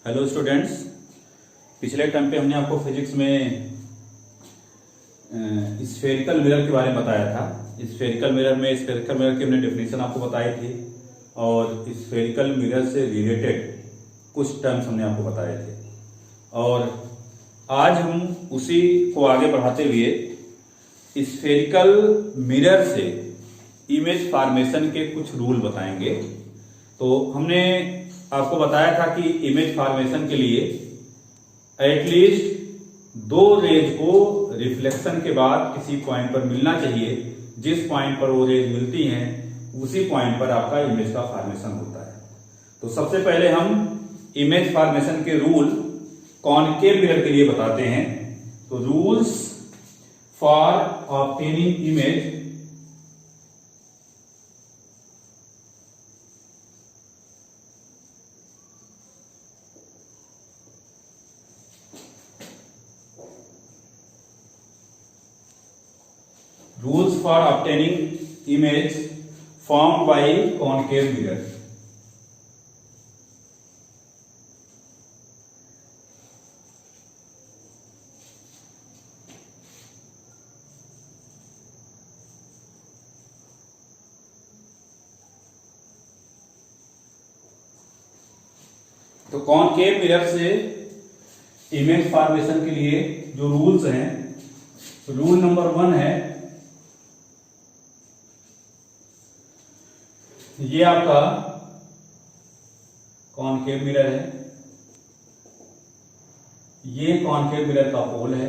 Hello students, पिछले term पे हमने आपको फिजिक्स में स्फेरिकल मिरर के बारे में बताया था। स्फेरिकल मिरर की हमने डेफिनेशन आपको बताई थी और स्फेरिकल मिरर से रिलेटेड कुछ टर्म्स हमने आपको बताए थे। और आज हम उसी को आगे बढ़ाते हुए स्फेरिकल मिरर से इमेज फॉर्मेशन के कुछ रूल बताएंगे। तो हमने आपको बताया था कि इमेज फॉर्मेशन के लिए एटलीस्ट दो रेज को रिफ्लेक्शन के बाद किसी पॉइंट पर मिलना चाहिए। जिस पॉइंट पर वो रेज मिलती हैं उसी पॉइंट पर आपका इमेज का फॉर्मेशन होता है। तो सबसे पहले हम इमेज फॉर्मेशन के रूल कॉनकेव मिरर के लिए बताते हैं। तो rules for obtaining image rules for obtaining image formed by concave mirror। तो कॉनकेव मिरर से इमेज फॉर्मेशन के लिए जो रूल्स हैं, रूल नंबर 1 है, ये आपका कॉनकेव मिरर है। ये कॉनकेव मिरर का पोल है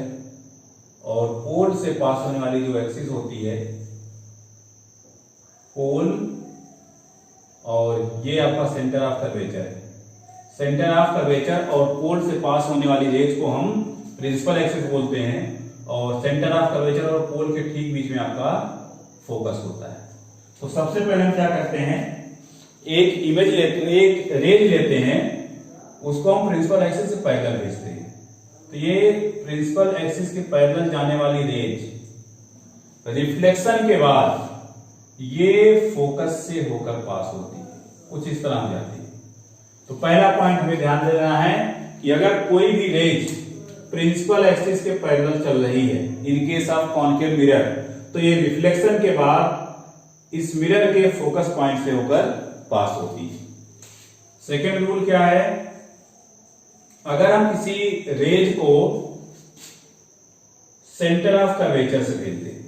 और पोल से पास होने वाली जो एक्सिस होती है पोल, और ये आपका सेंटर ऑफ कर्वेचर है। सेंटर ऑफ कर्वेचर और पोल से पास होने वाली रेज को हम प्रिंसिपल एक्सिस बोलते हैं और सेंटर ऑफ कर्वेचर और पोल के ठीक बीच में आपका फोकस होता है। तो सबसे पहले हम क्या करते हैं, एक इमेज लेते हैं, एक रेज लेते हैं, उसको हम प्रिंसिपल एक्सिस से पैरेलल भेजते हैं। तो ये प्रिंसिपल एक्सिस के पैरेलल जाने वाली रेज रिफ्लेक्शन के बाद ये फोकस से होकर पास होती है, कुछ इस तरह हो जाती है। तो पहला पॉइंट हमें ध्यान देना है कि अगर कोई भी रेज प्रिंसिपल एक्सिस के पैरेलल चल रही है in case of concave mirror, तो ये रिफ्लेक्शन के बाद इस मिरर के फोकस पॉइंट से होकर पास होती है। सेकेंड रूल क्या है, अगर हम किसी रेज को सेंटर ऑफ कर्वेचर से भेजते हैं,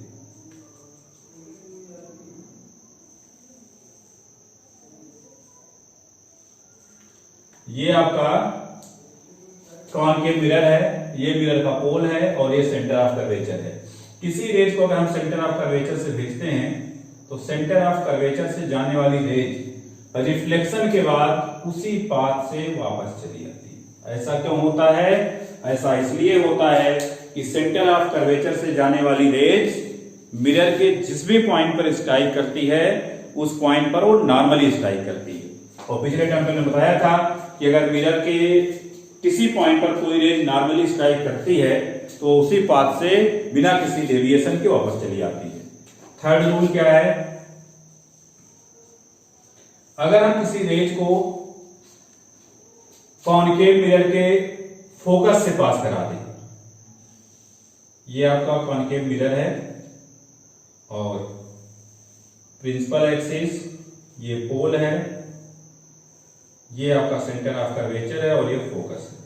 ये आपका कॉनकेव मिरर है, ये मिरर का पोल है और ये सेंटर ऑफ कर्वेचर है। किसी रेज को अगर हम सेंटर ऑफ कर्वेचर से भेजते हैं तो सेंटर ऑफ कर्वेचर से जाने वाली रेज रिफ्लेक्शन के बाद उसी पाथ से वापस चली जाती है। ऐसा क्यों होता है? ऐसा इसलिए होता है कि सेंटर ऑफ कर्वेचर से जाने वाली रेज मिरर के जिस भी पॉइंट पर स्ट्राइक करती है उस पॉइंट पर वो नॉर्मली स्ट्राइक करती है। और पिछले टाइम मैंने बताया था कि अगर मिरर के किसी पॉइंट पर कोई रेज नॉर्मली स्ट्राइक करती है तो उसी पाथ से बिना किसी डेविएशन के वापस चली जाती है। थर्ड रूल क्या है, अगर हम किसी रेज को कॉनकेव मिरर के फोकस से पास करा दें, ये आपका कॉनकेव मिरर है और प्रिंसिपल एक्सिस ये पोल है, ये आपका सेंटर ऑफ कर्वेचर है और ये फोकस है।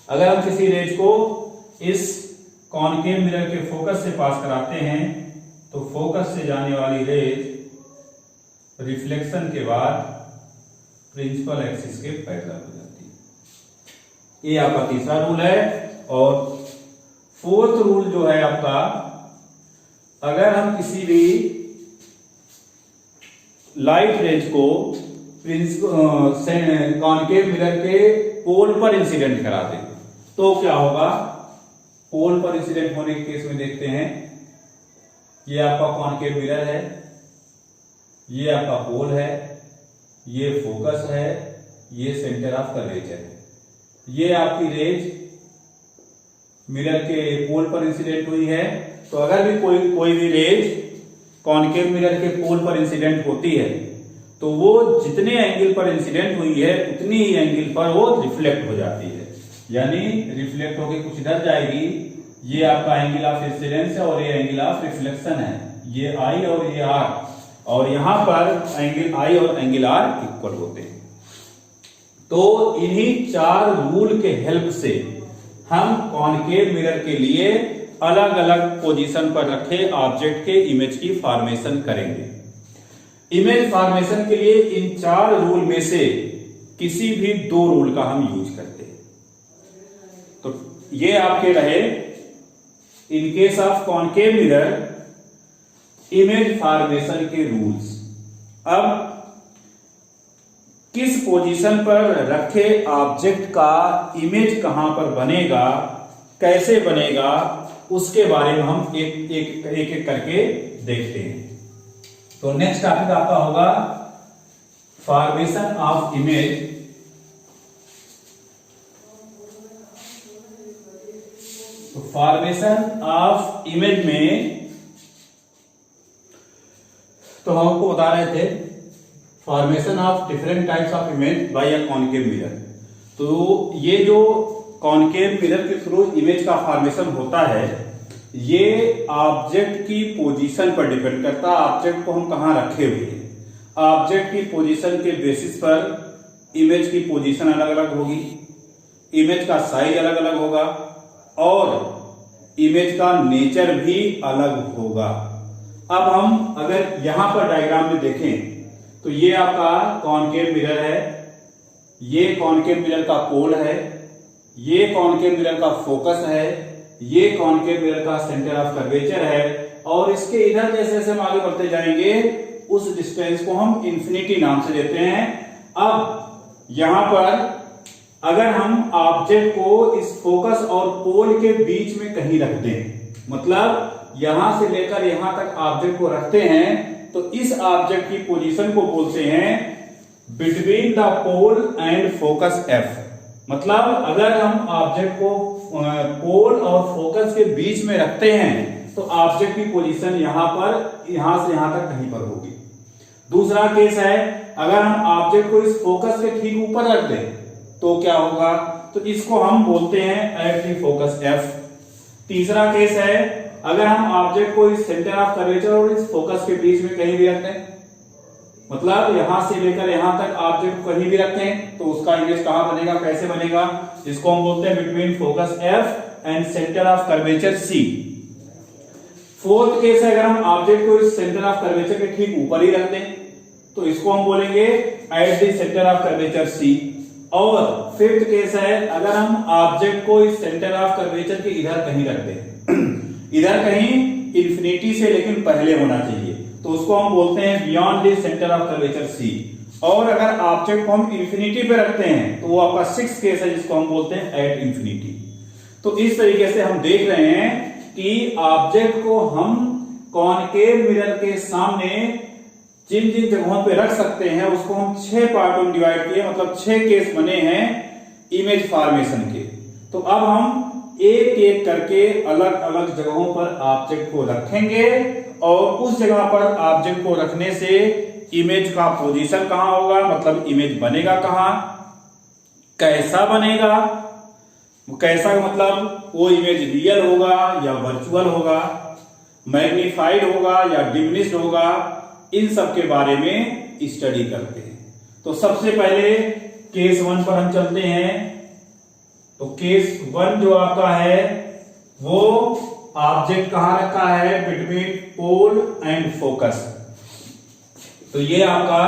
अगर हम किसी रेज को इस कॉनकेव मिरर के फोकस से पास कराते हैं तो फोकस से जाने वाली रेज रिफ्लेक्शन के बाद प्रिंसिपल एक्सिस के पैरेलल हो जाती है। ये आपका तीसरा रूल है। और फोर्थ रूल जो है आपका, अगर हम किसी भी लाइट रेज को कॉनकेव मिरर के पोल पर इंसिडेंट करा दें तो क्या होगा? पोल पर इंसिडेंट होने के केस में देखते हैं, ये आपका कॉनकेव मिरर है, ये आपका पोल है, ये फोकस है, ये सेंटर ऑफ कर्वेचर है। ये आपकी रेज मिरर के पोल पर इंसिडेंट हुई है। तो अगर भी कोई भी रेज कॉनकेव मिरर के पोल पर इंसिडेंट होती है तो वो जितने एंगल पर इंसिडेंट हुई है उतनी ही एंगल पर वो रिफ्लेक्ट हो जाती है, यानी रिफ्लेक्ट होकर कुछ इधर जाएगी। ये आपका एंगल ऑफ इंसिडेंस है और ये एंगल ऑफ रिफ्लेक्शन है, ये आई और ये आर, और यहां पर एंगल आई और एंगल आर इक्वल होते हैं। तो इन्हीं 4 रूल के हेल्प से हम कॉनकेव मिरर के लिए अलग अलग पोजीशन पर रखे ऑब्जेक्ट के इमेज की फॉर्मेशन करेंगे। इमेज फॉर्मेशन के लिए इन 4 रूल में से किसी भी 2 रूल का हम यूज करते हैं। तो ये आपके रहे in case of concave mirror image formation के रूल्स। अब किस पोजीशन पर रखे ऑब्जेक्ट का इमेज कहां पर बनेगा, कैसे बनेगा, उसके बारे में हम एक करके देखते हैं। तो नेक्स्ट टॉपिक आपका होगा फॉर्मेशन ऑफ इमेज। तो फॉर्मेशन ऑफ इमेज में तो हम आपको बता रहे थे formation of different types of image by a concave mirror. तो ये जो कॉनकेव मिरर के थ्रू इमेज का फॉर्मेशन होता है, ये ऑब्जेक्ट की पोजीशन पर डिपेंड करता है, ऑब्जेक्ट को हम कहां रखे हुए हैं। ऑब्जेक्ट की पोजीशन के बेसिस पर इमेज की पोजीशन अलग अलग होगी, इमेज का साइज अलग अलग होगा और इमेज का नेचर भी अलग होगा। अब हम अगर यहां पर डायग्राम में देखें तो ये आपका कॉनकेव मिरर है, ये कॉनकेव मिरर का पोल है, ये कॉनकेव मिरर का फोकस है, ये कॉनकेव मिरर का सेंटर ऑफ कर्वेचर है, और इसके इधर जैसे जैसे हम आगे बढ़ते जाएंगे उस डिस्टेंस को हम इंफिनिटी नाम से देते हैं। अब यहां पर अगर हम ऑब्जेक्ट को इस फोकस और पोल के बीच में कहीं रख दें, मतलब यहां से लेकर यहां तक ऑब्जेक्ट को रखते हैं, तो इस ऑब्जेक्ट की पोजीशन को बोलते हैं between the pole and focus F. मतलब अगर हम ऑब्जेक्ट को पोल और फोकस के बीच में रखते हैं तो ऑब्जेक्ट की पोजीशन यहां से यहां तक कहीं पर होगी। दूसरा केस है, अगर हम ऑब्जेक्ट को इस फोकस के ठीक ऊपर रख दें तो क्या होगा, तो इसको हम बोलते हैं एट द फोकस एफ। तीसरा केस है, अगर हम ऑब्जेक्ट को इस सेंटर ऑफ कर्वेचर और इस फोकस के बीच में कहीं भी रखते हैं, मतलब यहां से लेकर यहां तक ऑब्जेक्ट कहीं भी रखते हैं, तो उसका इमेज कहां बनेगा, कैसे बनेगा, जिसको हम बोलते हैं between focus F and centre of curvature C. Fourth case है, अगर हम ऑब्जेक्ट को इस सेंटर ऑफ कर्वेचर के ठीक ऊपर ही रख दें तो इसको हम बोलेंगे at the centre of curvature C. और फिफ्थ केस है, अगर हम ऑब्जेक्ट को इस सेंटर ऑफ कर्वेचर के इधर कहीं रख दें, इधर कहीं इंफिनिटी से लेकिन पहले होना चाहिए, तो उसको हम बोलते हैं beyond the centre of curvature C. और अगर ऑब्जेक्ट को हम इंफिनिटी पे रखते हैं तो वो आपका सिक्स्थ केस है, जिसको हम बोलते हैं एट इंफिनिटी। तो इस तरीके से हम देख रहे हैं कि ऑब्जेक्ट को हम कॉनकेव मिरर के सामने जिन जिन जगहों पे रख सकते हैं उसको हम 6 पार्टों में डिवाइड किए, मतलब 6 केस बने हैं इमेज फॉर्मेशन के। तो अब हम एक एक करके अलग अलग जगहों पर ऑब्जेक्ट को रखेंगे और उस जगह पर ऑब्जेक्ट को रखने से इमेज का पोजीशन कहां होगा, मतलब इमेज बनेगा कहां, कैसा बनेगा, कैसा मतलब वो इमेज रियल होगा या वर्चुअल होगा, मैग्नीफाइड होगा या डिमिनिश्ड होगा, इन सब के बारे में स्टडी करते हैं। तो सबसे पहले केस 1 पर हम चलते हैं। तो केस 1 जो आपका है वो ऑब्जेक्ट कहां रखा है, बिटवीन पोल एंड फोकस। तो ये आपका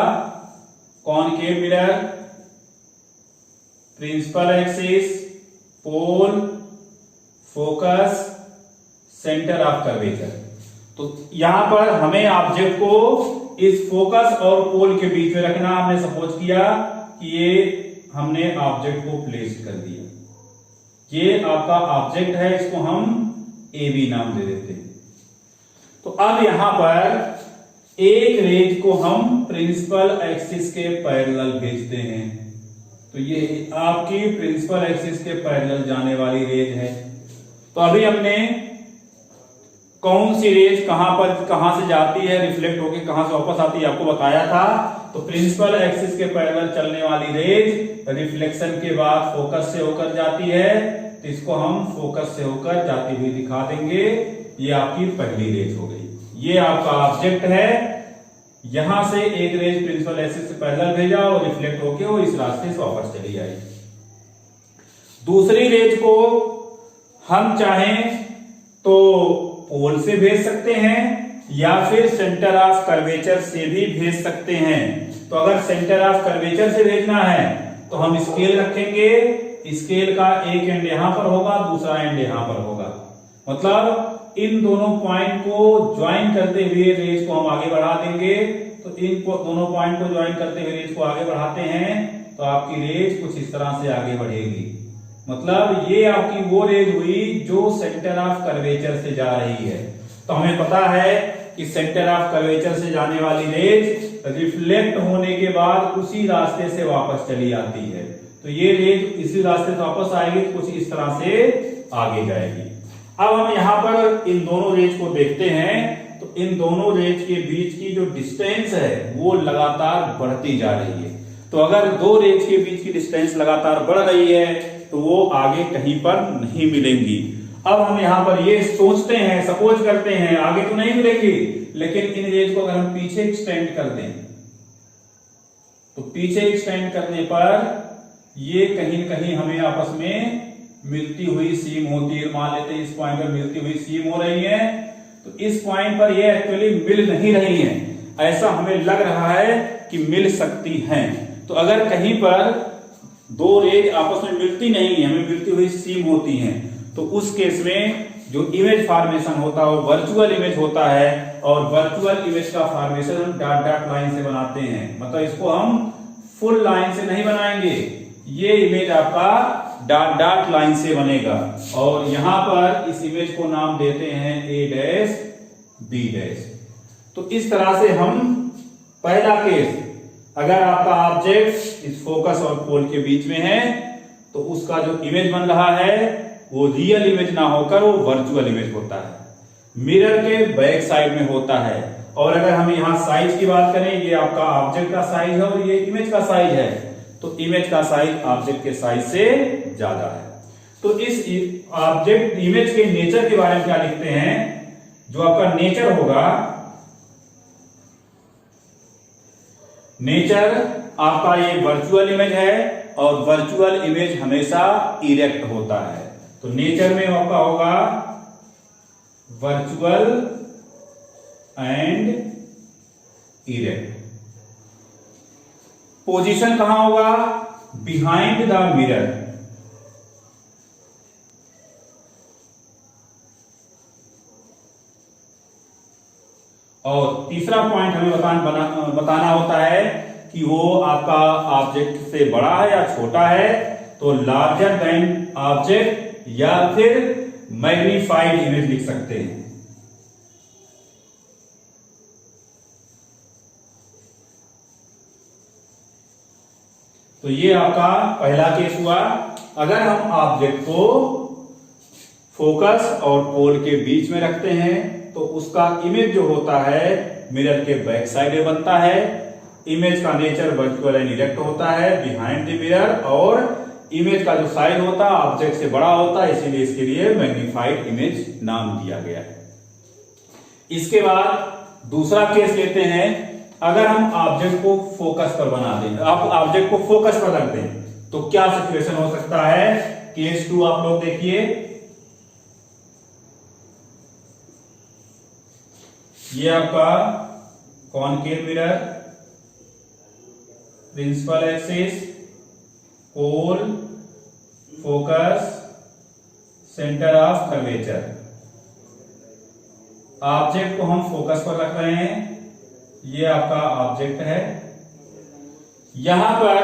concave mirror, principal axis, pole, focus, centre of curvature. तो यहां पर हमें ऑब्जेक्ट को इस फोकस और पोल के बीच में रखना। हमने सपोज किया कि ये हमने ऑब्जेक्ट को प्लेस कर दिया, ये आपका ऑब्जेक्ट है, इसको हम ए बी नाम दे देते हैं। तो अब यहां पर एक रेज को हम प्रिंसिपल एक्सिस के पैरेलल भेजते हैं। तो ये आपकी प्रिंसिपल एक्सिस के पैरेलल जाने वाली रेज है। तो अभी हमने कौन सी रेज कहां से जाती है, रिफ्लेक्ट होकर कहां से वापस आती है, आपको बताया था तो प्रिंसिपल एक्सिस के पैरेलल चलने वाली रेज रिफ्लेक्शन के बाद फोकस से होकर जाती है, तो इसको हम फोकस से होकर जाती हुई दिखा देंगे। ये आपकी पहली रेज हो गई। ये आपका ऑब्जेक्ट है, यहां से एक रेज प्रिंसिपल एक्सिस से पैरेलल भेजा और रिफ्लेक्ट होके वो इस रास्ते से वापस चली आई। दूसरी रेज को हम चाहें तो पोल से भेज सकते हैं या फिर सेंटर ऑफ कर्वेचर से भी भेज सकते हैं। तो अगर सेंटर ऑफ कर्वेचर से भेजना है तो हम स्केल रखेंगे, स्केल का एक एंड यहां पर होगा, दूसरा एंड यहां पर होगा। मतलब इन दोनों पॉइंट को ज्वाइन करते हुए रेज को हम आगे बढ़ा देंगे। तो इन दोनों पॉइंट को ज्वाइन करते हुए रेज को आगे बढ़ाते हैं तो आपकी रेज कुछ इस तरह से आगे बढ़ेगी। मतलब ये आपकी वो रेज हुई जो सेंटर ऑफ कर्वेचर से जा रही है। तो हमें पता है कि सेंटर ऑफ कर्वेचर से जाने वाली रेज रिफ्लेक्ट होने के बाद उसी रास्ते से वापस चली आती है। तो ये रेज इसी रास्ते से वापस आएगी, कुछ इस तरह से आगे जाएगी। अब हम यहां पर इन दोनों रेज को देखते हैं तो इन दोनों रेज के बीच की जो डिस्टेंस है वो लगातार बढ़ती जा रही है। तो अगर दो रेज के बीच की डिस्टेंस लगातार बढ़ रही है तो वो आगे कहीं पर नहीं मिलेंगी। अब हम यहां पर ये सोचते हैं, सपोज करते हैं आगे तो नहीं मिलेंगी, लेकिन इन रेज को अगर हम पीछे एक्सटेंड कर दें तो पीछे एक्सटेंड करने पर ये कहीं न कहीं हमें आपस में मिलती हुई सीम होती है। मान लेते हैं इस पॉइंट पर मिलती हुई सीम हो रही है, तो इस पॉइंट पर ये एक्चुअली मिल नहीं रही है, ऐसा हमें लग रहा है कि मिल सकती हैं। तो अगर कहीं पर दो रेज आपस में मिलती नहीं है, हमें मिलती हुई सीम होती हैं, तो उस केस में जो इमेज फॉर्मेशन होता है वो वर्चुअल इमेज होता है। और वर्चुअल इमेज का फॉर्मेशन हम डॉट डॉट लाइन से बनाते हैं। मतलब इसको हम फुल लाइन से नहीं बनाएंगे, ये इमेज आपका डॉट डॉट लाइन से बनेगा। और यहां पर इस इमेज को नाम देते हैं ए डैश बी डैश। तो इस तरह से हम पहला केस, अगर आपका ऑब्जेक्ट इस फोकस और पोल के बीच में है तो उसका जो इमेज बन रहा है वो रियल इमेज ना होकर वो वर्चुअल इमेज होता है, मिरर के बैक साइड में होता है। और अगर हम यहां साइज की बात करें, ये आपका ऑब्जेक्ट का साइज है और ये इमेज का साइज है, तो इमेज का साइज ऑब्जेक्ट के साइज से ज्यादा है। तो इस ऑब्जेक्ट इमेज के नेचर के बारे में क्या लिखते हैं, जो आपका नेचर होगा, नेचर आपका ये वर्चुअल इमेज है और वर्चुअल इमेज हमेशा इरेक्ट होता है। तो नेचर में आपका होगा वर्चुअल एंड इरेक्ट। पोजीशन कहां होगा, बिहाइंड द मिरर। और तीसरा पॉइंट हमें बताना होता है कि वो आपका ऑब्जेक्ट से बड़ा है या छोटा है। तो लार्जर देन ऑब्जेक्ट या फिर मैग्नीफाइड इमेज लिख सकते हैं। तो ये आपका पहला केस हुआ। अगर हम ऑब्जेक्ट को फोकस और पोल के बीच में रखते हैं तो उसका इमेज जो होता है मिरर के बैक साइड में बनता है। इमेज का नेचर वर्चुअल एंड इरेक्ट होता है बिहाइंड द मिरर, और इमेज का जो साइज होता है ऑब्जेक्ट से बड़ा होता है, इसीलिए इसके लिए मैग्नीफाइड इमेज नाम दिया गया है। इसके बाद दूसरा केस लेते हैं, अगर हम ऑब्जेक्ट को फोकस पर बना दें, आप ऑब्जेक्ट को फोकस पर रख दें तो क्या सिचुएशन हो सकता है। केस 2 आप लोग देखिए, ये आपका concave mirror, principal axis, pole, focus, centre of curvature. Object को हम फोकस पर रख रहे हैं, ये आपका ऑब्जेक्ट है। यहां पर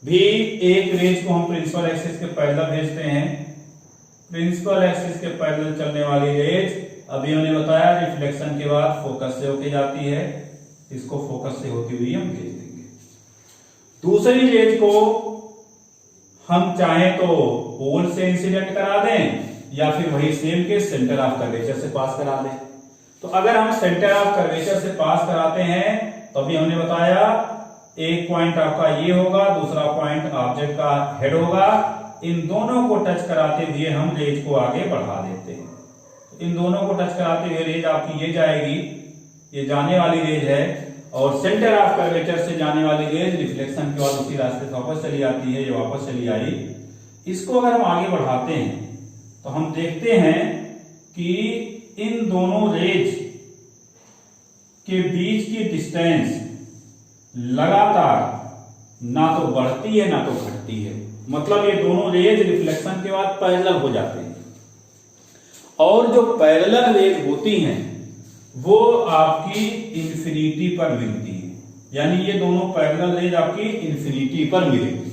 भी एक रेज को हम प्रिंसिपल एक्सिस के पैरेलल भेजते हैं। प्रिंसिपल एक्सिस के पैरेलल चलने वाली रेज अभी हमने बताया रिफ्लेक्शन के बाद फोकस से होके जाती है, इसको फोकस से होती हुई हम भेज देंगे। दूसरी रेज को हम चाहें तो पोल से इंसिडेंट करा दें या फिर वही सेम के सेंटर ऑफ कर्वेचर से पास करा दें। तो अगर हम सेंटर ऑफ कर्वेचर से पास कराते हैं तो अभी हमने बताया एक पॉइंट आपका ये होगा, दूसरा पॉइंट ऑब्जेक्ट का हेड होगा। इन दोनों को टच कराते हुए हम रेज को आगे बढ़ा देते हैं। इन दोनों को टच कराते हुए रेज आपकी ये जाएगी, ये जाने वाली रेज है, और सेंटर ऑफ कर्वेचर से जाने वाली रेज रिफ्लेक्शन के बाद उसी रास्ते से वापस चली आती है, ये वापस चली आई। इसको अगर हम आगे बढ़ाते हैं तो हम देखते हैं कि इन दोनों रेज के बीच की डिस्टेंस लगातार ना तो बढ़ती है ना तो घटती है। मतलब ये दोनों रेज रिफ्लेक्शन के बाद पैरेलल हो जाते हैं, और जो पैरेलल रेज होती हैं वो आपकी इंफिनिटी पर मिलती है। यानी ये दोनों पैरेलल रेज आपकी इंफिनिटी पर मिलेगी।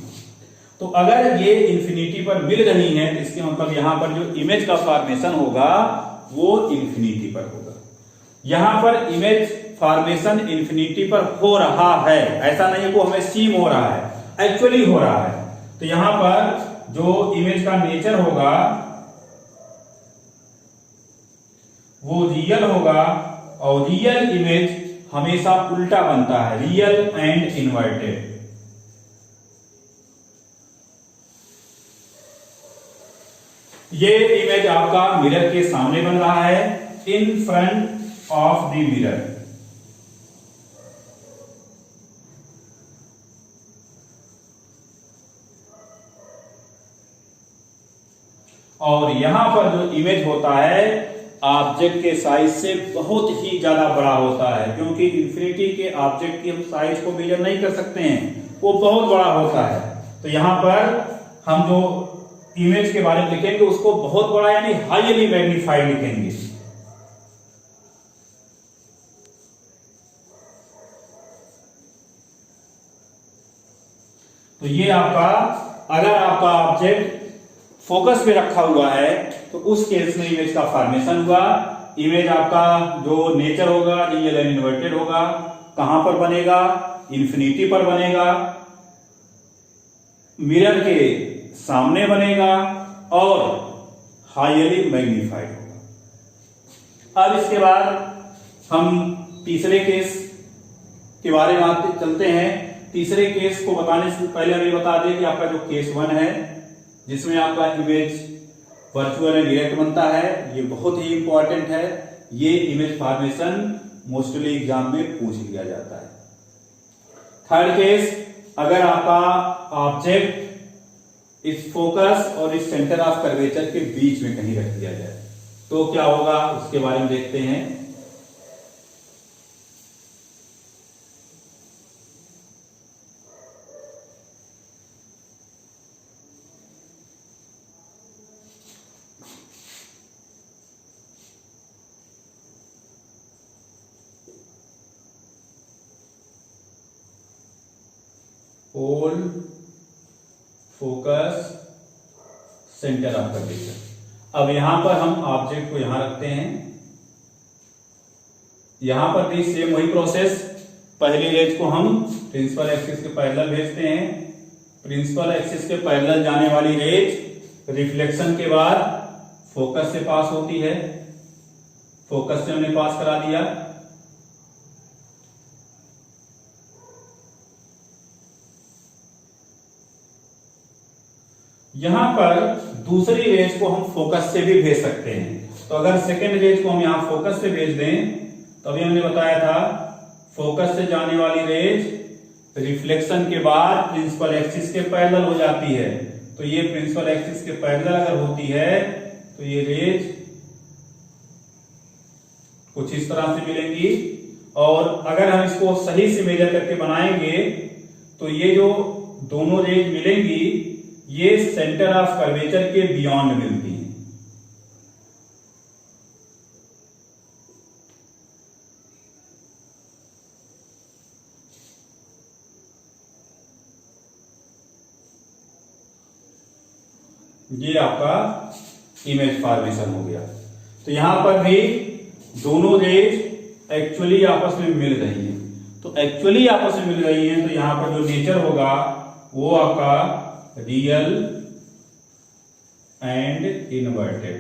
तो अगर ये इंफिनिटी पर मिल रही हैं तो इसके मतलब यहां पर जो इमेज का फॉर्मेशन होगा वो इंफिनिटी पर होगा। यहां पर इमेज फॉर्मेशन इंफिनिटी पर हो रहा है, ऐसा नहीं है वो हमें सीम हो रहा है, एक्चुअली हो रहा है। तो यहां पर जो इमेज का नेचर होगा वो रियल होगा, और रियल इमेज हमेशा उल्टा बनता है, रियल एंड इन्वर्टेड। ये इमेज आपका मिरर के सामने बन रहा है, इन फ्रंट ऑफ द मिरर। और यहां पर जो इमेज होता है ऑब्जेक्ट के साइज से बहुत ही ज्यादा बड़ा होता है, क्योंकि इंफिनिटी के ऑब्जेक्ट की हम साइज को मेजर नहीं कर सकते हैं, वो बहुत बड़ा होता है। तो यहां पर हम जो इमेज के बारे में लिखेंगे उसको बहुत बड़ा यानी हाईली मैग्नीफाइड लिखेंगे। तो ये आपका, अगर आपका ऑब्जेक्ट फोकस पे रखा हुआ है तो उस केस में इमेज का फॉर्मेशन हुआ। इमेज आपका जो नेचर होगा रियल एंड इन्वर्टेड होगा। कहां पर बनेगा? इंफिनिटी पर बनेगा, मिरर के सामने बनेगा और हाईली मैग्नीफाइड होगा। अब इसके बाद हम तीसरे केस के बारे में चलते हैं। तीसरे केस को बताने से पहले हम ये बता दें कि आपका जो केस 1 है जिसमें आपका इमेज वर्चुअल एंड डायरेक्ट बनता है, ये बहुत ही इंपॉर्टेंट है। ये इमेज फॉर्मेशन मोस्टली एग्जाम में पूछ लिया जाता है। थर्ड केस, अगर आपका ऑब्जेक्ट इस फोकस और इस सेंटर ऑफ कर्वेचर के बीच में कहीं रख दिया जाए तो क्या होगा, उसके बारे में देखते हैं। पोल, फोकस, सेंटर ऑफ कर्वेचर। अब यहां पर हम ऑब्जेक्ट को यहां रखते हैं। यहां पर भी सेम वही प्रोसेस, पहली रेज को हम प्रिंसिपल एक्सिस के पैरेलल भेजते हैं। प्रिंसिपल एक्सिस के पैरेलल जाने वाली रेज रिफ्लेक्शन के बाद फोकस से पास होती है। फोकस से हमने पास करा दिया। यहां पर दूसरी रेज को हम फोकस से भी भेज सकते हैं। तो अगर सेकेंड रेज को हम यहां फोकस से भेज दें तो अभी हमने बताया था फोकस से जाने वाली रेज रिफ्लेक्शन के बाद प्रिंसिपल एक्सिस के पैरेलल हो जाती है। तो ये प्रिंसिपल एक्सिस के पैरेलल अगर होती है तो ये रेज कुछ इस तरह से मिलेंगी। और अगर हम इसको सही से मेजर करके बनाएंगे तो ये जो दोनों रेज मिलेंगी ये सेंटर ऑफ कर्वेचर के बियॉन्ड मिलती हैं। ये आपका इमेज फॉर्मेशन हो गया। तो यहां पर भी दोनों रेज एक्चुअली आपस में मिल रही हैं। तो एक्चुअली आपस में मिल रही हैं तो यहां पर जो नेचर होगा वो आपका real and inverted.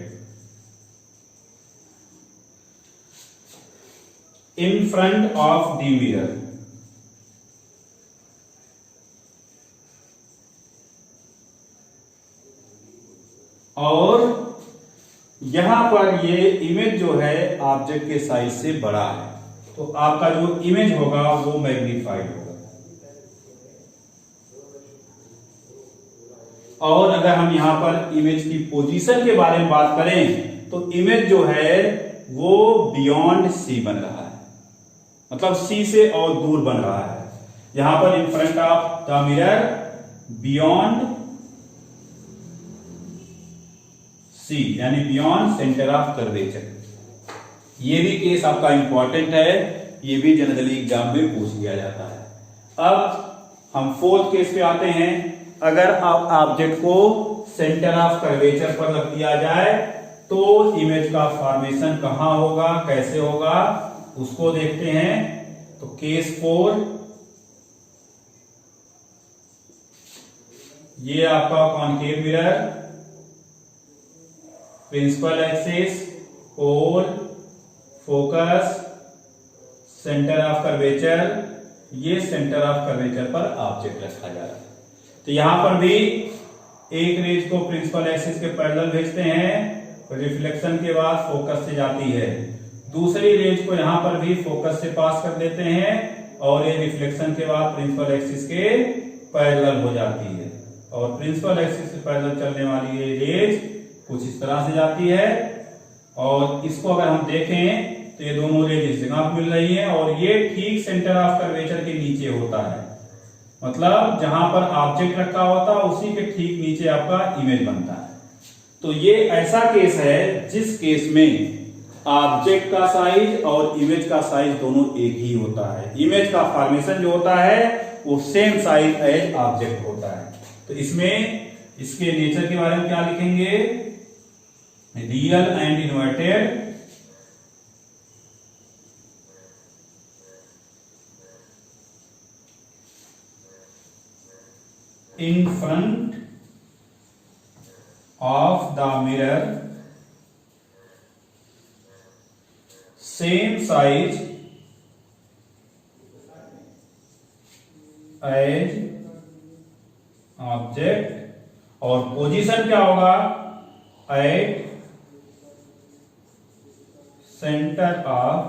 In front of the mirror, और यहां पर ये इमेज जो है ऑब्जेक्ट के साइज से बड़ा है, तो आपका जो इमेज होगा वो मैग्नीफाइड होगा। और अगर हम यहां पर इमेज की पोजीशन के बारे में बात करें तो इमेज जो है वो बियॉन्ड सी बन रहा है, मतलब सी से और दूर बन रहा है। यहां पर in front of the mirror beyond C, यानी बियॉन्ड सेंटर ऑफ कर्वेचर। ये भी केस आपका इंपॉर्टेंट है, ये भी जनरली एग्जाम में पूछ लिया जाता है। अब हम फोर्थ केस पे आते हैं। अगर आप ऑब्जेक्ट को सेंटर ऑफ कर्वेचर पर रख दिया जाए तो इमेज का फॉर्मेशन कहां होगा, कैसे होगा, उसको देखते हैं। तो केस 4, ये आपका concave mirror, principal axis, pole, focus, centre of curvature, ये सेंटर ऑफ कर्वेचर पर ऑब्जेक्ट रखा जा रहा है। तो यहां पर भी एक रेज को प्रिंसिपल एक्सिस के पैरेलल भेजते हैं, रिफ्लेक्शन के बाद फोकस से जाती है। दूसरी रेज को यहां पर भी फोकस से पास कर देते हैं और ये रिफ्लेक्शन के बाद प्रिंसिपल एक्सिस के पैरेलल हो जाती है। और प्रिंसिपल एक्सिस के पैरेलल चलने वाली ये रेज कुछ इस तरह से जाती है। और इसको अगर हम देखें तो ये दोनों रेज इस जगह मिल रही है और ये ठीक सेंटर ऑफ कर्वेचर के नीचे होता है, मतलब जहां पर ऑब्जेक्ट रखा होता है उसी के ठीक नीचे आपका इमेज बनता है। तो ये ऐसा केस है जिस केस में ऑब्जेक्ट का साइज और इमेज का साइज दोनों एक ही होता है। इमेज का फॉर्मेशन जो होता है वो सेम साइज एज ऑब्जेक्ट होता है। तो इसमें इसके नेचर के बारे में क्या लिखेंगे, real and inverted in front of the mirror, same size as object, और पोजीशन क्या होगा, एट सेंटर ऑफ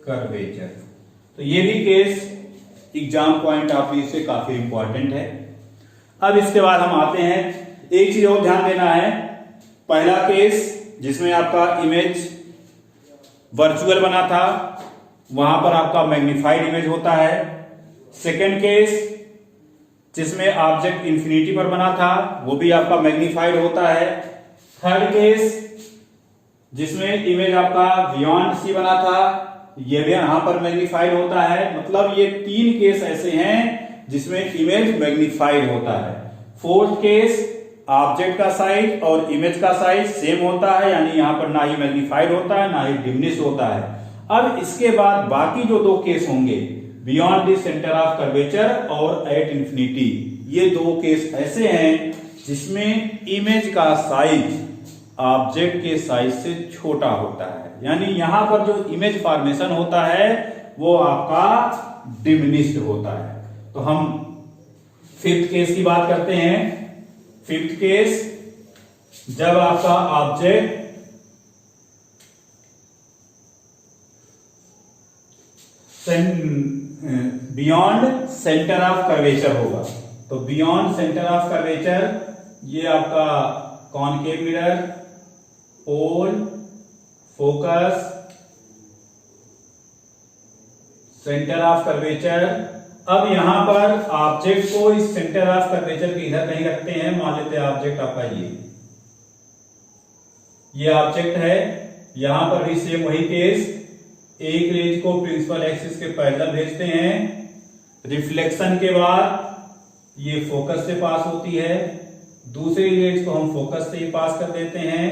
कर्वेचर। तो ये भी case exam point of view से काफी इंपॉर्टेंट है। अब इसके बाद हम आते हैं, एक चीज और ध्यान देना है। पहला केस जिसमें आपका इमेज वर्चुअल बना था, वहां पर आपका मैग्नीफाइड इमेज होता है। सेकेंड केस जिसमें ऑब्जेक्ट इंफिनिटी पर बना था, वो भी आपका मैग्नीफाइड होता है। थर्ड केस जिसमें इमेज आपका बियॉन्ड सी बना था, ये भी यहां पर मैग्नीफाइड होता है। मतलब ये 3 केस ऐसे हैं जिसमें इमेज मैग्नीफाइड होता है। फोर्थ केस ऑब्जेक्ट का साइज और इमेज का साइज सेम होता है, यानी यहां पर ना ही मैग्नीफाइड होता है ना ही डिमिनिश होता है। अब इसके बाद बाकी जो 2 केस होंगे, beyond the centre of curvature और एट इंफिनिटी, ये 2 केस ऐसे हैं जिसमें इमेज का साइज ऑब्जेक्ट के साइज से छोटा होता है, यानी यहां पर जो इमेज फॉर्मेशन होता है वो आपका डिमिनिश्ड होता है। तो हम फिफ्थ केस की बात करते हैं। फिफ्थ केस जब आपका object beyond centre of curvature होगा। तो बियॉन्ड सेंटर ऑफ कर्वेचर, ये आपका concave mirror, pole, focus, centre of curvature. अब यहां पर ऑब्जेक्ट को इस सेंटर ऑफ कर्वेचर के इधर कहीं रखते हैं। मान लेते हैं ऑब्जेक्ट आपका ये ऑब्जेक्ट है। यहां पर भी सेम वही केस, एक रेज को प्रिंसिपल एक्सिस के पैरेलल भेजते हैं, रिफ्लेक्शन के बाद ये फोकस से पास होती है, दूसरी रेज को हम फोकस से ही पास कर देते हैं,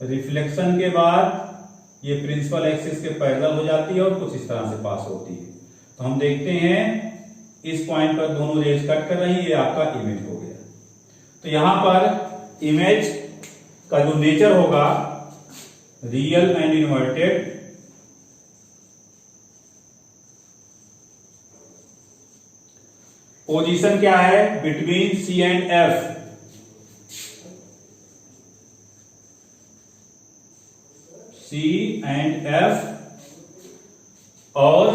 रिफ्लेक्शन के बाद ये प्रिंसिपल एक्सिस के पैरेलल हो जाती है और कुछ इस तरह से पास होती है। तो हम देखते हैं इस पॉइंट पर दोनों रेज कट कर रही है, ये आपका इमेज हो गया। तो यहां पर इमेज का जो नेचर होगा रियल एंड इन्वर्टेड, पोजीशन क्या है, between C and F, C and F, और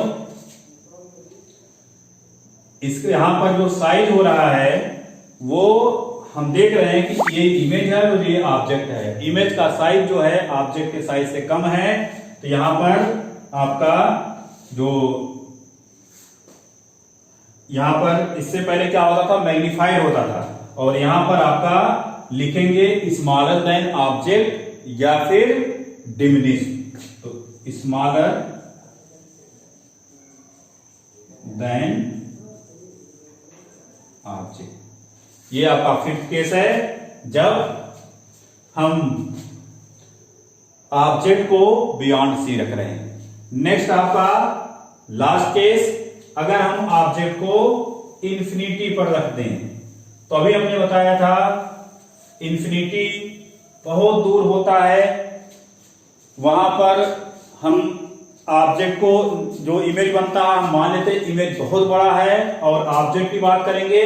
इसके यहां पर जो साइज हो रहा है वो हम देख रहे हैं कि ये इमेज है और ये ऑब्जेक्ट है। इमेज का साइज जो है ऑब्जेक्ट के साइज से कम है, तो यहां पर आपका जो यहां पर इससे पहले क्या होता था, मैग्नीफाइड होता था, और यहां पर आपका लिखेंगे स्मॉलर देन ऑब्जेक्ट या फिर डिमिनिश। तो स्मॉलर देन ऑब्जेक्ट, ये आपका फिफ्थ केस है जब हम ऑब्जेक्ट को बियॉन्ड सी रख रहे हैं। नेक्स्ट आपका लास्ट केस, अगर हम ऑब्जेक्ट को इन्फिनिटी पर रख दें, तो अभी हमने बताया था इन्फिनिटी बहुत दूर होता है, वहां पर हम ऑब्जेक्ट को जो इमेज बनता है हम मान लेते हैं इमेज बहुत बड़ा है, और ऑब्जेक्ट की बात करेंगे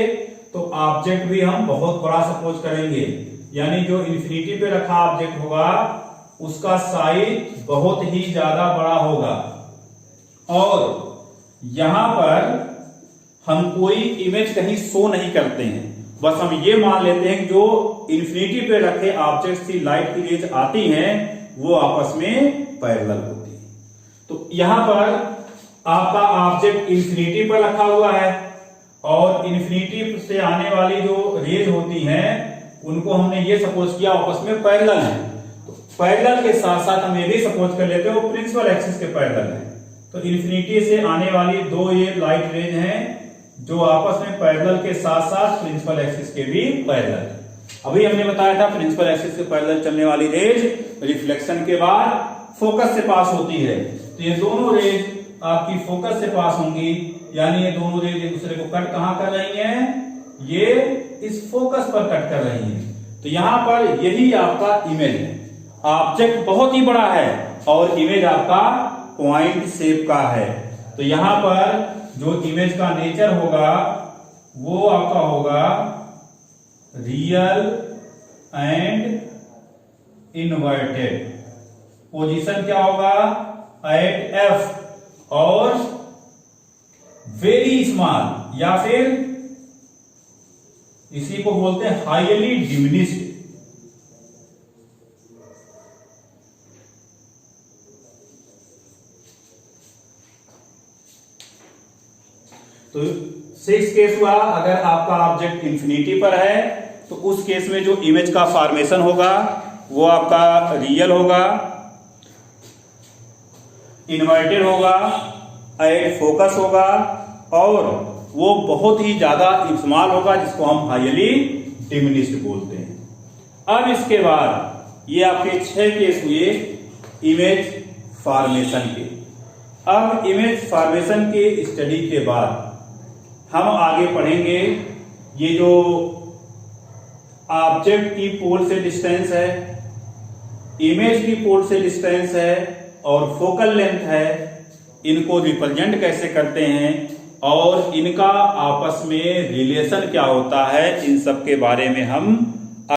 तो ऑब्जेक्ट भी हम बहुत बड़ा सपोज करेंगे, यानी जो इन्फिनिटी पे रखा ऑब्जेक्ट होगा उसका साइज बहुत ही ज्यादा बड़ा होगा। और यहां पर हम कोई इमेज कहीं शो नहीं करते हैं, बस हम ये मान लेते हैं जो इन्फिनिटी पे रखे ऑब्जेक्ट की लाइट की रेज आती हैं वो आपस में पैरेलल होती है। तो यहां पर आपका ऑब्जेक्ट इन्फिनिटी पर रखा हुआ है और इन्फिनिटी से आने वाली जो रेज होती हैं उनको हमने ये सपोज किया आपस में पैरेलल है। तो पैरेलल के साथ साथ हम ये भी सपोज कर लेते हैं वो प्रिंसिपल एक्सिस के पैरेलल है। तो इन्फिनिटी से आने वाली दो ये लाइट रेज हैं जो आपस में पैरेलल के साथ साथ प्रिंसिपल एक्सिस के भी पैरेलल है। अभी हमने बताया था प्रिंसिपल एक्सिस के पैरेलल चलने वाली रेज रिफ्लेक्शन के बाद फोकस से पास होती है, तो ये दोनों रेज आपकी फोकस से पास होंगी, यानी ये दोनों रेज एक दूसरे को कट कहां कर रही हैं, ये इस फोकस पर कट कर रही हैं। तो यहां पर यही आपका इमेज है, ऑब्जेक्ट बहुत ही बड़ा है और इमेज आपका पॉइंट शेप का है। तो यहां पर जो इमेज का नेचर होगा वो आपका होगा रियल एंड इनवर्टेड। पोजीशन क्या होगा, एट एफ और वेरी स्मॉल, या फिर इसी को बोलते हैं हाईली डिमिनिश्ड। तो 6 केस हुआ, अगर आपका ऑब्जेक्ट इंफिनिटी पर है तो उस केस में जो इमेज का फॉर्मेशन होगा वो आपका रियल होगा, इन्वर्टेड होगा, एट फोकस होगा और वो बहुत ही ज्यादा स्मॉल होगा जिसको हम हाईली डिमिनिश्ड बोलते हैं। अब इसके बाद ये आपके 6 केस हुए इमेज फॉर्मेशन के। अब इमेज फॉर्मेशन के स्टडी के बाद हम आगे पढ़ेंगे ये जो ऑब्जेक्ट की पोल से डिस्टेंस है, इमेज की पोल से डिस्टेंस है और फोकल लेंथ है, इनको रिप्रेजेंट कैसे करते हैं और इनका आपस में रिलेशन क्या होता है, इन सब के बारे में हम